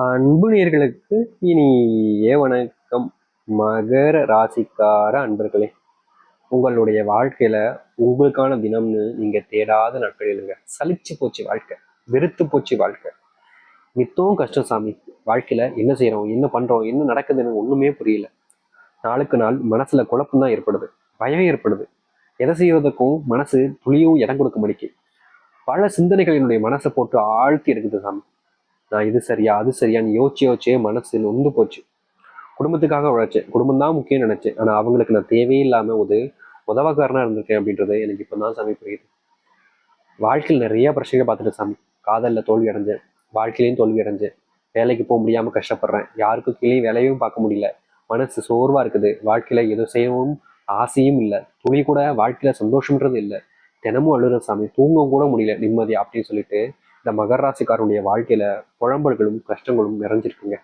அன்பு நேயர்களுக்கு இனிய வணக்கம். மகர ராசிக்கார அன்பர்களே, உங்களுடைய வாழ்க்கையில உங்களுக்கான தினம்னு நீங்க தேடாத நாட்கள் இல்லைங்க. சலிச்சு போச்சு வாழ்க்கை, வெறுத்து போச்சு வாழ்க்கை, நித்தவும் கஷ்டம் சாமி. வாழ்க்கையில என்ன செய்யறோம், என்ன பண்றோம், என்ன நடக்குதுன்னு ஒண்ணுமே புரியல. நாளுக்கு நாள் மனசுல குழப்பம் தான் ஏற்படுது, பயம் ஏற்படுது. எதை செய்வதற்கும் மனசு துளியும் இடம் கொடுக்க முடிக்கு. பல சிந்தனைகள் என்னுடைய மனசை போட்டு ஆழ்த்தி எடுக்குது சாமி. நான் இது சரியா அது சரியான்னு யோசிச்சே மனசு நொந்து போச்சு. குடும்பத்துக்காக உழைச்சேன், குடும்பம் தான் முக்கியம் நினைச்சேன். ஆனா அவங்களுக்கு நான் தேவையில்லாம உதவக்காரனா இருந்திருக்கேன் அப்படின்றது எனக்கு இப்பதான் சாமி புரியுது. வாழ்க்கையில் நிறைய பிரச்சனைகளை பார்த்துட்டு சாமி. காதல்ல தோல்வி அடைஞ்சேன், வாழ்க்கையிலையும் தோல்வி அடைஞ்சேன், வேலைக்கு போக முடியாம கஷ்டப்படுறேன், யாருக்கும் கீழே வேலையும் பார்க்க முடியல, மனசு சோர்வா இருக்குது, வாழ்க்கையில எதுவும் செய்யவும் ஆசையும் இல்லை, துளி கூட வாழ்க்கையில சந்தோஷம்ன்றது இல்லை, தினமும் அழுகிற சாமி, தூங்க கூட முடியல நிம்மதி அப்படின்னு சொல்லிட்டு இந்த மகர ராசிக்காரனுடைய வாழ்க்கையில புழம்பல்களும் கஷ்டங்களும் நிறைஞ்சிருக்குங்க.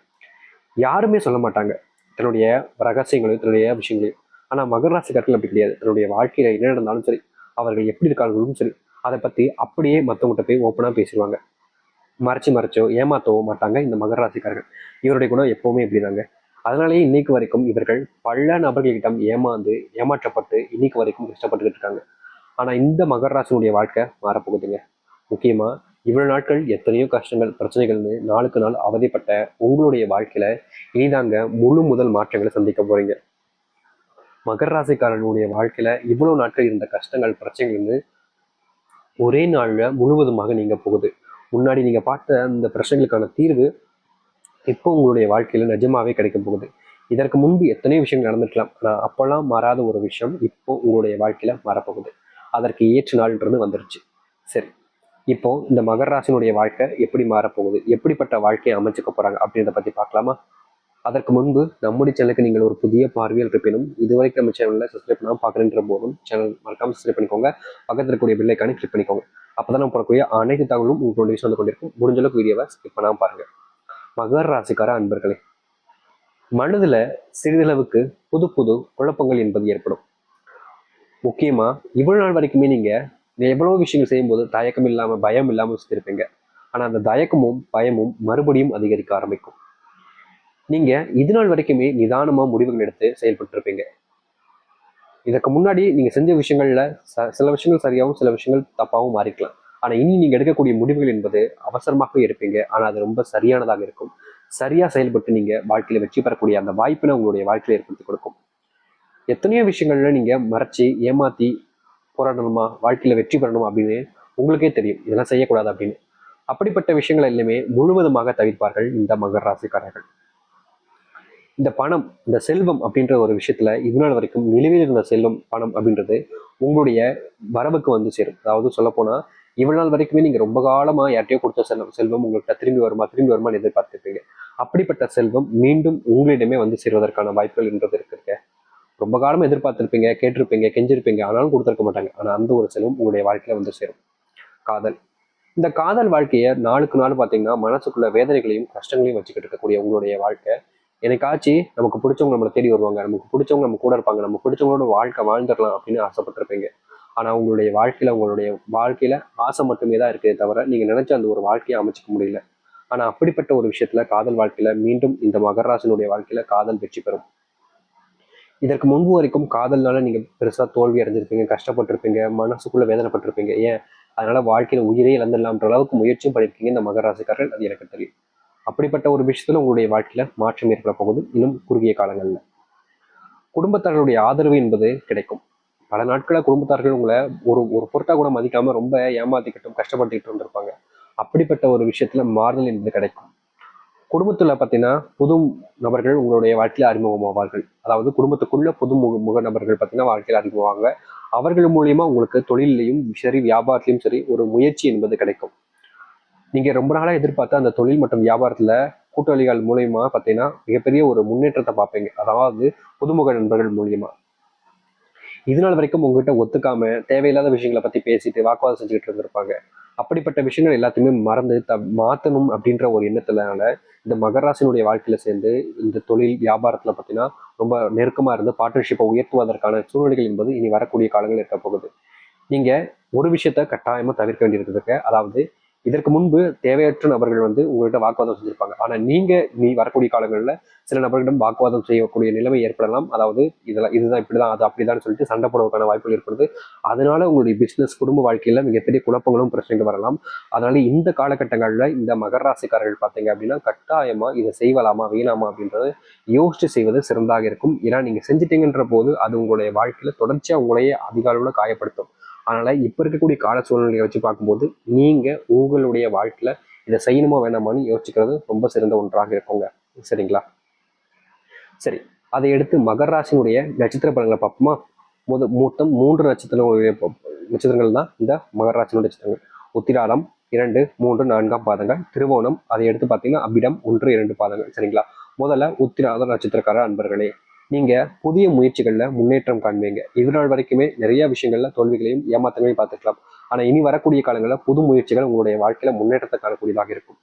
யாருமே சொல்ல மாட்டாங்க தன்னுடைய ரகசியங்களையும் தன்னுடைய விஷயங்களையும். ஆனா மகர ராசிக்காரர்கள் அப்படி கிடையாது. தன்னுடைய வாழ்க்கையில என்ன நடந்தாலும் சரி, அவர்கள் எப்படி இருக்கார்களும் சரி, அதை பத்தி அப்படியே மற்றவங்ககிட்ட போய் ஓப்பனா பேசிடுவாங்க. மறைச்சோ ஏமாத்தவோ மாட்டாங்க இந்த மகர ராசிக்காரர்கள். இவருடைய குணம் எப்பவுமே இப்படிதாங்க. அதனாலேயே இன்னைக்கு வரைக்கும் இவர்கள் பல நபர்களிடம் ஏமாற்றப்பட்டு இன்னைக்கு வரைக்கும் கஷ்டப்பட்டுக்கிட்டு இருக்காங்க. ஆனா இந்த மகர ராசினுடைய வாழ்க்கை மாறப்போகுதுங்க. முக்கியமா இவ்வளவு நாட்கள் எத்தனையோ கஷ்டங்கள் பிரச்சனைகள்னு நாளுக்கு நாள் அவதிப்பட்ட உங்களுடைய வாழ்க்கையில இனிதாங்க முழு முதல் மாற்றங்களை சந்திக்க போறீங்க. மகர ராசிக்காரனுடைய வாழ்க்கையில இவ்வளவு நாட்கள் இருந்த கஷ்டங்கள் பிரச்சனைகள்னு ஒரே நாள்ல முழுவதுமாக நீங்க போகுது. முன்னாடி நீங்க பார்த்த அந்த பிரச்சனைகளுக்கான தீர்வு இப்போ உங்களுடைய வாழ்க்கையில நிஜமாவே கிடைக்க போகுது. இதற்கு முன்பு எத்தனையோ விஷயங்கள் நடந்துக்கலாம், ஆனா அப்பெல்லாம் மாறாத ஒரு விஷயம் இப்போ உங்களுடைய வாழ்க்கையில மாறப்போகுது. அதற்கு ஏற்ற நாள்ன்றது வந்துருச்சு. சரி, இப்போ இந்த மகர ராசினுடைய வாழ்க்கை எப்படி மாறப்போகுது, எப்படிப்பட்ட வாழ்க்கையை அமைச்சுக்க போறாங்க அப்படின்றத பத்தி பார்க்கலாமா? அதற்கு முன்பு நம்முடைய சேனலுக்கு நீங்கள் ஒரு புதிய பார்வையில் இருப்பினும் இதுவரைக்கும் நம்ம சேனல்ல சப்ஸ்கிரைப் பண்ணாம பார்க்குறேன்ற போதும் சேனல் மறக்காம சப்ஸ்கிரைப் பண்ணிக்கோங்க. பக்கத்தில் இருக்கக்கூடிய பெல்லைக்கான கிளிக் பண்ணிக்கோங்க. அப்பதான் நம்ம போடக்கூடிய அனைத்து தகவலும் உங்களுடைய விஷயம் வந்து கொண்டிருக்கும். முடிஞ்ச அளவுக்கு வீடியோவை ஸ்கிப் பண்ணாம பாருங்க. மகர ராசிக்கார அன்பர்களே, மனதுல சிறிதளவுக்கு புது புது குழப்பங்கள் என்பது ஏற்படும். முக்கியமா இவ்வளவு நாள் வரைக்குமே நீங்க எவ்வளவு விஷயங்கள் செய்யும்போது தயக்கம் இல்லாம பயம் இல்லாம சுத்திருப்பீங்க. ஆனா அந்த தயக்கமும் பயமும் மறுபடியும் அதிகரிக்க ஆரம்பிக்கும். நீங்க இது நாள் வரைக்குமே நிதானமா முடிவுகள் எடுத்து செயல்பட்டு இருப்பீங்க. இதற்கு முன்னாடி நீங்க செஞ்ச விஷயங்கள்ல சில விஷயங்கள் சரியாகவும் சில விஷயங்கள் தப்பாகவும் மாறிக்கலாம். ஆனா இனி நீங்க எடுக்கக்கூடிய முடிவுகள் என்பது அவசரமாக இருப்பீங்க. ஆனா அது ரொம்ப சரியானதாக இருக்கும். சரியா செயல்பட்டு நீங்க வாழ்க்கையில வெற்றி பெறக்கூடிய அந்த வாய்ப்பினை உங்களுடைய வாழ்க்கையில ஏற்படுத்தி கொடுக்கும். எத்தனையோ விஷயங்கள்ல நீங்க மறைச்சு ஏமாத்தி போராடணுமா, வாழ்க்கையில வெற்றி பெறணும் அப்படின்னு உங்களுக்கே தெரியும் இதெல்லாம் செய்யக்கூடாது அப்படின்னு. அப்படிப்பட்ட விஷயங்கள் எல்லாமே முழுவதுமாக தவிர்ப்பார்கள் இந்த மகர ராசிக்காரர்கள். இந்த பணம், இந்த செல்வம் அப்படின்ற ஒரு விஷயத்துல இவ்வளவு வரைக்கும் நிலுவையில் இருந்த செல்வம் பணம் அப்படின்றது உங்களுடைய வரவுக்கு வந்து சேரும். அதாவது சொல்ல போனா இவ்வளவு நாள் வரைக்குமே நீங்க ரொம்ப காலமா யார்ட்டையோ கொடுத்த செல்வம் உங்கள்கிட்ட திரும்பி வருமான்னு எதிர்பார்த்துருப்பீங்க. அப்படிப்பட்ட செல்வம் மீண்டும் உங்களிடமே வந்து சேருவதற்கான வாய்ப்புகள் என்றது இருக்கு. ரொம்ப காலமா எதிர்பார்த்திருப்பீங்க, கேட்டிருப்பீங்க, கெஞ்சிருப்பீங்க, ஆனாலும் கொடுத்துருக்க மாட்டாங்க. ஆனா அந்த ஒரு செல்வம் உங்களுடைய வாழ்க்கையில வந்து சேரும். காதல். இந்த காதல் வாழ்க்கையை நாளுக்கு நாள் பார்த்தீங்கன்னா மனசுக்குள்ள வேதனைகளையும் கஷ்டங்களையும் வச்சுக்கிட்டு இருக்கக்கூடிய உங்களுடைய வாழ்க்கை எனக்காச்சு நமக்கு பிடிச்சவங்க நம்மளை தேடி வருவாங்க, நமக்கு பிடிச்சவங்க நம்ம கூட இருப்பாங்க, நம்ம பிடிச்சவங்களோட வாழ்க்கை வாழ்ந்துடலாம் அப்படின்னு ஆசைப்பட்டிருப்பீங்க. ஆனா உங்களுடைய வாழ்க்கையில ஆசை மட்டுமே தான் இருக்கே தவிர நீங்க நினைச்ச அந்த ஒரு வாழ்க்கையை அமைச்சுக்க முடியல. ஆனா அப்படிப்பட்ட ஒரு விஷயத்துல காதல் வாழ்க்கையில மீண்டும் இந்த மகராசனுடைய வாழ்க்கையில காதல் வெற்றி பெறும். இதற்கு முன்பு வரைக்கும் காதல்னால நீங்க பெருசா தோல்வி அடைஞ்சிருப்பீங்க, கஷ்டப்பட்டிருப்பீங்க, மனசுக்குள்ள வேதனைப்பட்டிருப்பீங்க. ஏன் அதனால வாழ்க்கையில உயிரே இழந்துடலாம்ன்ற அளவுக்கு முயற்சியும் பண்ணியிருக்கீங்க இந்த மகர ராசிக்காரர்கள். அது எனக்கு தெரியும். அப்படிப்பட்ட ஒரு விஷயத்துல உங்களுடைய வாழ்க்கையில மாற்றம் ஏற்பட போகுது இன்னும் குறுகிய காலங்கள்ல. குடும்பத்தார்களுடைய ஆதரவு என்பது கிடைக்கும். பல நாட்கள குடும்பத்தார்கள் உங்களை ஒரு ஒரு பொருட்டா கூட மதிக்காம ரொம்ப ஏமாத்திக்கிட்டும் கஷ்டப்படுத்திக்கிட்டும் இருப்பாங்க. அப்படிப்பட்ட ஒரு விஷயத்துல மாறுதல் என்பது கிடைக்கும். குடும்பத்துல பார்த்தீங்கன்னா புது நபர்கள் உங்களுடைய வாழ்க்கையில அறிமுகமாவார்கள். அதாவது குடும்பத்துக்குள்ள புது முக நபர்கள் பார்த்தீங்கன்னா வாழ்க்கையில அறிமுகமாவாங்க. அவர்கள் மூலியமா உங்களுக்கு தொழிலையும் சரி வியாபாரத்திலையும் சரி ஒரு முயற்சி என்பது கிடைக்கும். நீங்க ரொம்ப நாளா எதிர்பார்த்த அந்த தொழில் மற்றும் வியாபாரத்துல கூட்டாளிகள் மூலியமா பார்த்தீங்கன்னா மிகப்பெரிய ஒரு முன்னேற்றத்தை பார்ப்பீங்க. அதாவது புதுமுக நண்பர்கள் மூலியமா. இது நாள் வரைக்கும் உங்ககிட்ட ஒத்துக்காம தேவையில்லாத விஷயங்களை பத்தி பேசிட்டு வாக்குவாதம் செஞ்சுக்கிட்டு இருந்திருப்பாங்க. அப்படிப்பட்ட விஷயங்கள் எல்லாத்தையுமே மறந்து மாத்தணும் அப்படின்ற ஒரு எண்ணத்தினால இந்த மகராசினுடைய வாழ்க்கையில சேர்ந்து இந்த தொழில் வியாபாரத்துல பார்த்தீங்கன்னா ரொம்ப நெருக்கமா இருந்து பார்ட்னர்ஷிப்பை உயர்த்துவதற்கான சூழ்நிலைகள் என்பது இனி வரக்கூடிய காலங்கள் இருக்க போகுது. நீங்க ஒரு விஷயத்த கட்டாயமா தவிர்க்க வேண்டியிருக்குதுங்க. அதாவது இதற்கு முன்பு தேவையற்ற நபர்கள் வந்து உங்கள்கிட்ட வாக்குவாதம் செஞ்சிருப்பாங்க. ஆனா நீ வரக்கூடிய காலங்களில் சில நபர்களிடம் வாக்குவாதம் செய்யக்கூடிய நிலைமை ஏற்படலாம். அதாவது இதெல்லாம் இதுதான் இப்படிதான் அது அப்படிதான் சொல்லிட்டு சண்டை போடுவதற்கான வாய்ப்புகள் ஏற்படுது. அதனால உங்களுடைய பிசினஸ் குடும்ப வாழ்க்கையில மிகப்பெரிய குழப்பங்களும் பிரச்சனைகள் வரலாம். அதனால இந்த காலகட்டங்களில் இந்த மகர ராசிக்காரர்கள் பார்த்தீங்க அப்படின்னா கட்டாயமா இதை செய்வலாமா வேணாமா அப்படின்றத யோசிச்சு செய்வது சிறந்தாக இருக்கும். ஏன்னா நீங்க செஞ்சிட்டீங்கன்ற போது அது உங்களுடைய வாழ்க்கையில தொடர்ச்சியா உங்களையே அதிக அளவுல காயப்படுத்தும். அதனால இப்ப இருக்கக்கூடிய கால சூழ்நிலையை வச்சு பார்க்கும்போது நீங்க உங்களுடைய வாழ்க்கையில இதை செய்யணுமா வேணாமான்னு யோசிச்சுக்கிறது ரொம்ப சிறந்த ஒன்றாக இருக்குங்க. சரிங்களா? சரி, அதை எடுத்து மகர ராசியினுடைய நட்சத்திர பலன்களை பார்ப்போமா? மொத்தம் 3 நட்சத்திரங்கள் தான் இந்த மகர ராசியினுடைய நட்சத்திரங்கள். உத்திராடம் 2, 3, 4ஆம் பாதங்கள், திருவோணம், அதை எடுத்து பார்த்தீங்கன்னா அபிடம் 1, 2 பாதங்கள். சரிங்களா? முதல்ல உத்திராட நட்சத்திரக்கார அன்பர்களே, நீங்க புதிய முயற்சிகள்ல முன்னேற்றம் காண்பீங்க. இது நாள் வரைக்குமே நிறைய விஷயங்கள்ல தோல்விகளையும் ஏமாற்றங்களையும் பார்த்துக்கலாம். ஆனா இனி வரக்கூடிய காலங்களில் புது முயற்சிகள் உங்களுடைய வாழ்க்கையில முன்னேற்றத்தை காணக்கூடியதாக இருக்கும்.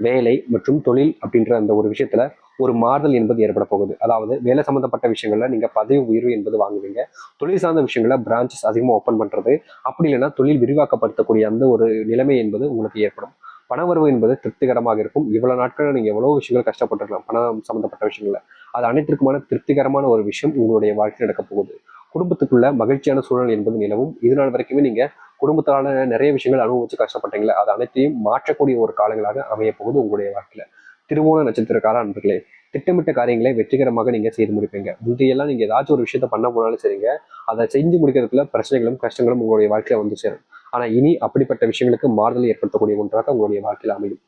வேலை மற்றும் தொழில் அப்படின்ற அந்த ஒரு விஷயத்துல ஒரு மாறுதல் என்பது ஏற்பட போகுது. அதாவது வேலை சம்பந்தப்பட்ட விஷயங்கள்ல நீங்க பதவி உயர்வு என்பது வாங்குவீங்க. தொழில் சார்ந்த விஷயங்கள்ல பிரான்ச்சஸ் அதிகமாக ஓப்பன் பண்றது, அப்படி இல்லைன்னா தொழில் விரிவாக்கப்படுத்தக்கூடிய அந்த ஒரு நிலைமை என்பது உங்களுக்கு ஏற்படும். பணவரவு என்பது திருப்திகரமாக இருக்கும். இவ்வளவு நாட்கள் நீங்க எவ்வளவு விஷயங்கள் கஷ்டப்பட்டுருக்கலாம் பணம் சம்பந்தப்பட்ட விஷயங்கள்ல, அது அனைத்திற்குமான திருப்திகரமான ஒரு விஷயம் உங்களுடைய வாழ்க்கையில் நடக்க போகுது. குடும்பத்துக்குள்ள மகிழ்ச்சியான சூழல் என்பது நிலவும். இது நாள் வரைக்குமே நீங்க குடும்பத்தால நிறைய விஷயங்கள் அனுபவிச்சு கஷ்டப்பட்டீங்களே, அது அனைத்தையும் மாற்றக்கூடிய ஒரு காலங்களாக அமைய போகுது உங்களுடைய வாழ்க்கையில. திருவோண நட்சத்திரக்கார அன்பர்களே, திட்டமிட்ட காரியங்களை வெற்றிகரமாக நீங்க செய்து முடிப்பீங்க. முந்தையெல்லாம் நீங்க ஏதாச்சும் ஒரு விஷயத்த பண்ண போனாலும் சரிங்க, அதை செஞ்சு முடிக்கிறதுக்குள்ள பிரச்சனைகளும் கஷ்டங்களும் உங்களுடைய வாழ்க்கையில வந்து சேரும். ஆனா இனி அப்படிப்பட்ட விஷயங்களுக்கு மாறுதல் ஏற்படுத்தக்கூடிய ஒன்றாக உங்களுடைய வாழ்க்கையில அமையும்.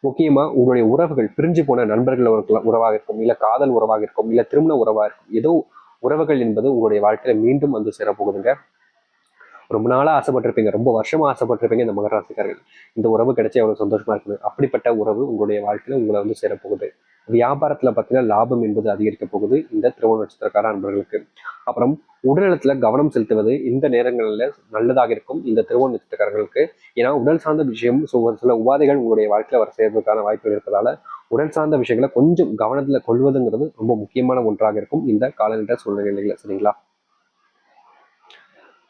முக்கியமா உங்களுடைய உறவுகள், பிரிஞ்சு போன நண்பர்கள் உறவாக இருக்கும், இல்ல காதல் உறவாக இருக்கும், இல்ல திருமண உறவாக இருக்கும், ஏதோ உறவுகள் என்பது உங்களுடைய வாழ்க்கையில மீண்டும் வந்து சேரப்போகுதுங்க. ரொம்ப நாளா ஆசைப்பட்டிருப்பீங்க, ரொம்ப வருஷமா ஆசைப்பட்டிருப்பீங்க இந்த மகர ராசிக்காரர்கள், இந்த உறவு கிடைச்சா எவ்வளவு சந்தோஷமா இருக்குது. அப்படிப்பட்ட உறவு உங்களுடைய வாழ்க்கையில உங்களை வந்து சேரப்போகுது. வியாபாரத்துல பார்த்தீங்கன்னா லாபம் என்பது அதிகரிக்க போகுது இந்த திருவோண நட்சத்திரக்கார அன்பர்களுக்கு. அப்புறம் உடல்நலத்துல கவனம் செலுத்துவது இந்த நேரங்களில் நல்லதாக இருக்கும் இந்த திருவோண நட்சத்திரக்காரர்களுக்கு. ஏன்னா உடல் சார்ந்த விஷயம் ஒரு சில உபாதைகள் உங்களுடைய வாழ்க்கையில வர சேர்வதற்கான வாய்ப்புகள் இருப்பதால உடல் சார்ந்த விஷயங்களை கொஞ்சம் கவனத்துல கொள்வதுங்கிறது ரொம்ப முக்கியமான ஒன்றாக இருக்கும் இந்த காலநிலை சூழ்நிலைகளை. சரிங்களா?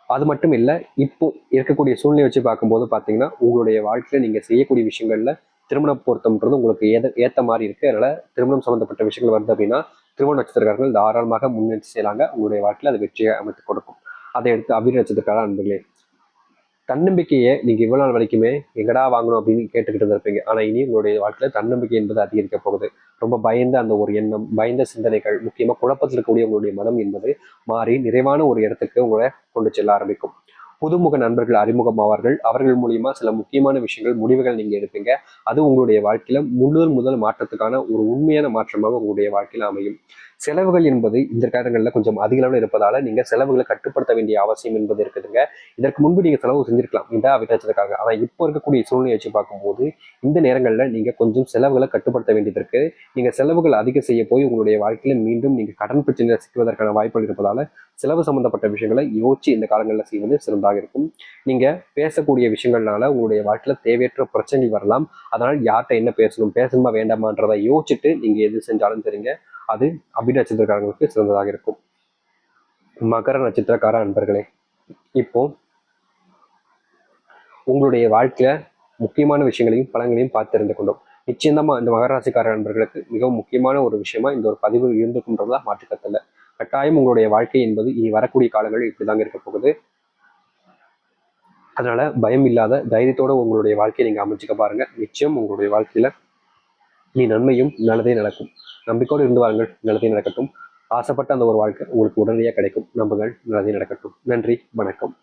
அது மட்டும் இல்லை, இப்போ இருக்கக்கூடிய சூழ்நிலை வச்சு பார்க்கும்போது பார்த்தீங்கன்னா உங்களுடைய வாழ்க்கையில நீங்க செய்யக்கூடிய விஷயங்கள்ல திருமண பொருத்தம்ன்றது உங்களுக்கு ஏத்த மாதிரி இருக்கு. அதனால திருமணம் சம்பந்தப்பட்ட விஷயங்கள் வருது அப்படின்னா திருமண நட்சத்திரக்காரர்கள் தாராளமாக முன்னெடுத்து செய்யலாங்க. உங்களுடைய வாழ்க்கையில அது வெற்றியை அமைத்து கொடுக்கும். அதை எடுத்து அபிர நட்சத்திரக்கார அன்பர்களே, தன்னம்பிக்கையை நீங்க இவ்வளவு நாள் வரைக்குமே எங்கடா வாங்கணும் அப்படின்னு கேட்டுக்கிட்டு இருப்பீங்க. ஆனா இனி உங்களுடைய வாழ்க்கையில தன்னம்பிக்கை என்பது அதிகரிக்க போகுது. ரொம்ப பயந்த அந்த ஒரு எண்ணம், பயந்த சிந்தனைகள், முக்கியமா குழப்பத்தில் இருக்கக்கூடிய உங்களுடைய மனம் என்பது மாறி நிறைவான ஒரு இடத்துக்கு உங்களை கொண்டு செல்ல ஆரம்பிக்கும். புதுமுக நண்பர்கள் அறிமுகமாவார்கள். அவர்கள் மூலியமா சில முக்கியமான விஷயங்கள், முடிவுகள் நீங்க எடுப்பீங்க. அது உங்களுடைய வாழ்க்கையில முதல் மாற்றத்துக்கான ஒரு உண்மையான மாற்றமாக உங்களுடைய வாழ்க்கையில அமையும். செலவுகள் என்பது இந்த காலங்களில் கொஞ்சம் அதிக அளவில் இருப்பதால நீங்க செலவுகளை கட்டுப்படுத்த வேண்டிய அவசியம் என்பது இருக்குதுங்க. இதற்கு முன்பு நீங்க செலவு செஞ்சிருக்கலாம் இந்த விதத்திற்காக. ஆனா இப்போ இருக்கக்கூடிய சூழ்நிலையை வச்சு பார்க்கும்போது இந்த நேரங்களில் நீங்க கொஞ்சம் செலவுகளை கட்டுப்படுத்த வேண்டியது இருக்கு. நீங்க செலவுகள் அதிகம் செய்ய போய் உங்களுடைய வாழ்க்கையில மீண்டும் நீங்க கடன் பிரச்சனையில் சிக்குவதற்கான வாய்ப்புகள் இருப்பதால செலவு சம்பந்தப்பட்ட விஷயங்களை யோசிச்சு இந்த காலங்களில் செய்வது சிறந்தாக இருக்கும். நீங்க பேசக்கூடிய விஷயங்கள்னால உங்களுடைய வாழ்க்கையில தேவையற்ற பிரச்சனைகள் வரலாம். அதனால் யார்கிட்ட என்ன பேசணுமா வேண்டாமான்றதை யோசிச்சுட்டு நீங்க எது செஞ்சாலும் தெரியுங்க, அது அபிட நட்சத்திரக்காரங்களுக்கு சிறந்ததாக இருக்கும். மகர நட்சத்திரக்கார அன்பர்களே, இப்போ உங்களுடைய வாழ்க்கையில முக்கியமான விஷயங்களையும் பலன்களையும் பார்த்து தெரிந்து கொண்டோம். நிச்சயமா இந்த மகர ராசிக்கார அன்பர்களுக்கு மிகவும் முக்கியமான ஒரு விஷயமா இந்த ஒரு பதிவு இருந்துக்குன்றதா மாற்றுக்கத்தல்ல. கட்டாயம் உங்களுடைய வாழ்க்கை என்பது இனி வரக்கூடிய காலங்கள் இப்படிதாங்க இருக்க போகுது. அதனால பயம் இல்லாத தைரியத்தோட உங்களுடைய வாழ்க்கையை நீங்க அமைச்சுக்க பாருங்க. நிச்சயம் உங்களுடைய வாழ்க்கையில நீ நன்மையும் நல்லதே நடக்கும். நம்பிக்கையோடு இருந்து வாருங்கள், நல்லதே நடக்கட்டும். ஆசைப்பட்ட அந்த ஒரு வாழ்க்கை உங்களுக்கு உடனடியாக கிடைக்கும். நம்புங்கள், நல்லதே நடக்கட்டும். நன்றி, வணக்கம்.